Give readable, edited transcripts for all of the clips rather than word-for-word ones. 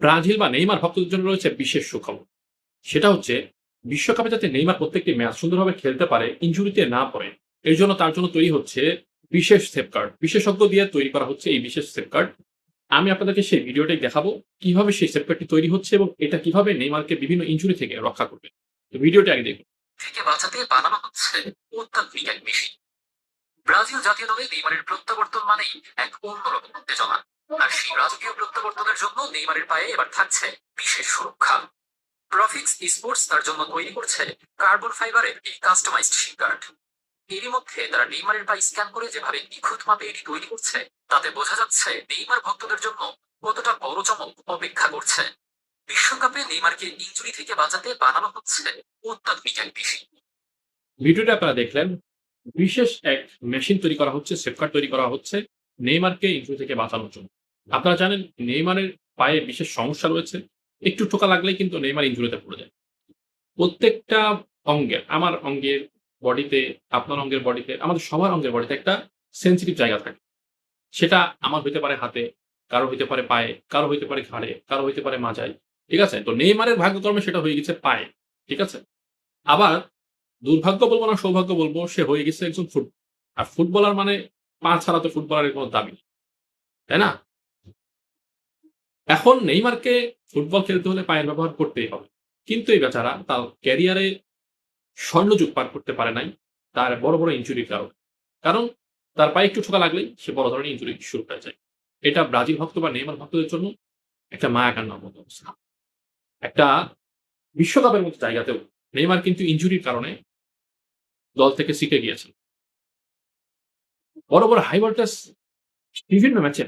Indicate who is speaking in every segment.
Speaker 1: Brazil বা Neymar ভক্তদের জন্য রয়েছে বিশেষ সুখবর। সেটা হচ্ছে বিশ্বকাপে যাতে নেইমার প্রত্যেকটি ম্যাচ সুন্দরভাবে খেলতে পারে, ইনজুরিতে না পড়ে, এর জন্য তার জন্য তৈরি হচ্ছে বিশেষ সেফগার্ড। বিশেষজ্ঞ দিয়ে তৈরি করা হচ্ছে এই বিশেষ সেফগার্ড। আমি আপনাদেরকে সেই ভিডিওটাই দেখাবো কিভাবে সেই সেফগার্ডটি তৈরি হচ্ছে এবং এটা কিভাবে নেইমারকে বিভিন্ন ইনজুরি থেকে রক্ষা করবে। তো ভিডিওটি আগে দেখুন।
Speaker 2: থেকে বাঁচাতে বানানো হচ্ছে অত্যাধুনিক এক মেশিন। ব্রাজিল জাতীয় দলে নেইমারের প্রত্যাবর্তন মানেই এক অন্যরকম উত্তেজনা। আর সেই রাজকীয় প্রত্যাবর্তনের জন্য নেইমারের পায়ে এবার থাকছে বিশেষ সুরক্ষা। প্রফিক্স স্পোর্টস তার জন্য তৈরি করছে কার্বন ফাইবারের এই কাস্টমাইজড শিপ গার্ড। এরই মধ্যে তারা নেইমারের পা স্ক্যান করে যেভাবে নিখুঁত মাপে এটি তৈরি করছে, তাতে বোঝা যাচ্ছে নেইমার ভক্তদের জন্য কতটা বড় চমক অপেক্ষা করছে। বিশ্বকাপে নেইমারকে ইনজুরি থেকে বাঁচাতে বানানো হচ্ছে অত্যাধুনিক এক মেশিন।
Speaker 1: ভিডিওটা আপনারা দেখলেন। বিশেষ এক মেশিন তৈরি করা হচ্ছে, সেফগার্ড তৈরি করা হচ্ছে নেইমারকে ইনজুরি থেকে বাঁচানোর জন্য। আপনারা জানেন নেইমারের পায়ে বিশেষ সমস্যা রয়েছে। একটু টোকা লাগলেই কিন্তু নেইমার ইনজুরিতে পড়ে যায়। প্রত্যেকটা অঙ্গের, আমার অঙ্গের বডিতে, আপনার অঙ্গের বডিতে, আমাদের সবার অঙ্গের বডিতে একটা সেনসিটিভ জায়গা থাকে। সেটা আমার হইতে পারে হাতে, কারো হইতে পারে পায়ে, কারো হইতে পারে ঘাড়ে, কারো হইতে পারে মাজায়। ঠিক আছে? তো নেইমারের ভাগ্যক্রমে সেটা হয়ে গেছে পায়ে। ঠিক আছে? আবার দুর্ভাগ্য বলব না সৌভাগ্য বলব, সে হয়ে গেছে একজন আর ফুটবলার মানে পা ছাড়া তো ফুটবলারের কোনো দাবি নেই। তাই না? এখন নেইমারকে ফুটবল খেলতে হলে পায়ের ব্যবহার করতেই হবে। কিন্তু এই বেচারা তার ক্যারিয়ারে স্বর্ণযুগ পার করতে পারে নাই তার বড়, বড় ইনজুরির কারণে। কারণ তার পায়ে একটু ছোকা লাগলেই সে বড় ধরনের ইনজুরি শুরু হয়ে যায়। এটা ব্রাজিল ভক্ত বা নেইমার ভক্তদের জন্য একটা মায়া কান্নার মতো অবস্থা। একটা বিশ্বকাপের মতো জায়গাতেও নেইমার কিন্তু ইনজুরির কারণে দল থেকে ছিটকে গিয়েছেন। বড়, বড় হাই ভোল্টেজ বিভিন্ন ম্যাচে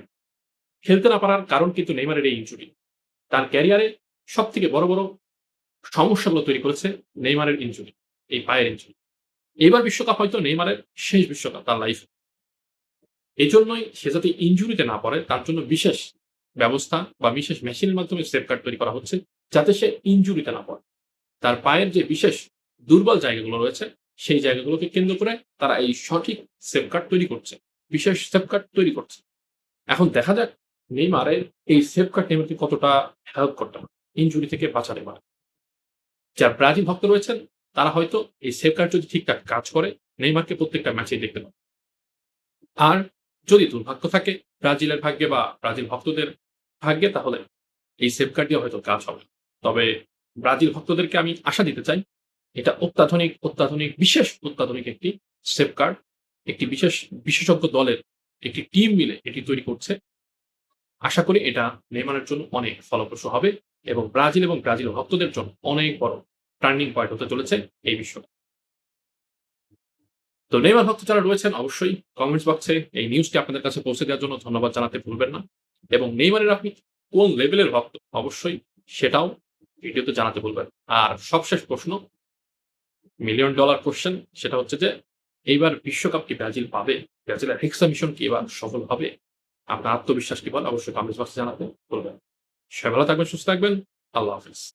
Speaker 1: খেলতে না পারার কারণ কিন্তু নেইমারের এই ইনজুরি। তার ক্যারিয়ারে সবথেকে বড়, বড় সমস্যাগুলো তৈরি করেছে নেইমারের ইনজুরি, এই পায়ের ইনজুরি। এবার বিশ্বকাপ হয়তো নেইমারের শেষ বিশ্বকাপ তার লাইফে। এজন্যই সে যাতে ইনজুরিতে না পড়ে তার জন্য বিশেষ ব্যবস্থা বা বিশেষ মেশিনের মাধ্যমে সেফগার্ড তৈরি করা হচ্ছে, যাতে সে ইনজুরিতে না পড়ে। তার পায়ের যে বিশেষ দুর্বল জায়গাগুলো রয়েছে, সেই জায়গাগুলোকে কেন্দ্র করে তারা এই সঠিক সেফগার্ড তৈরি করছে। বিশেষ সেফগার্ড তৈরি করছে। এখন দেখা যাক নেইমারের এই সেফগার্ড নেইমারকে কতটা হেল্প করতে পারে ইনজুরি থেকে বাঁচাতে পারে। যারা ব্রাজিল ভক্ত রয়েছেন তারা হয়তো এই সেফগার্ড যদি ঠিকঠাক কাজ করে নেইমারকে প্রত্যেকটা ম্যাচেই দেখতে পাবে। আর যদি দুর্ভাগ্য থাকে ব্রাজিলের ভাগ্যে বা ব্রাজিল ভক্তদের ভাগ্যে, তাহলে এই সেফগার্ড দিয়ে হয়তো কাজ হবে। তবে ব্রাজিল ভক্তদেরকে আমি আশা দিতে চাই, এটা অত্যাধুনিক, অত্যাধুনিক, বিশেষ অত্যাধুনিক একটি সেফগার্ড। একটি বিশেষ বিশেষজ্ঞ দলের একটি টিম মিলে এটি তৈরি করছে। আশা করি এটা নেইমারের জন্য অনেক ফলপ্রসূ হবে এবং ব্রাজিল ভক্তদের জন্য অনেক বড় টার্নিং পয়েন্ট হতে চলেছে এই বিশ্বকাপ। তো নেইমার ভক্ত যারা রয়েছেন অবশ্যই কমেন্টস বক্সে এই নিউজটি আপনাদের কাছে পৌঁছে দেওয়ার জন্য ধন্যবাদ জানাতে ভুলবেন না। এবং নেইমারের আপনি কোন লেভেলের ভক্ত অবশ্যই সেটাও ভিডিওতে জানাতে ভুলবেন। আর সবশেষ প্রশ্ন, মিলিয়ন ডলার কোয়েশ্চেন, সেটা হচ্ছে যে এইবার বিশ্বকাপ কি ব্রাজিল পাবে? ব্রাজিলের হেক্সা মিশন কি এবার সফল হবে? আপনার আত্মবিশ্বাস কি বলে অবশ্যই কমেন্টস বক্সে জানাতে ভুলবেন না। সবাই ভালো থাকবেন, সুস্থ থাকবেন। আল্লাহ হাফেজ।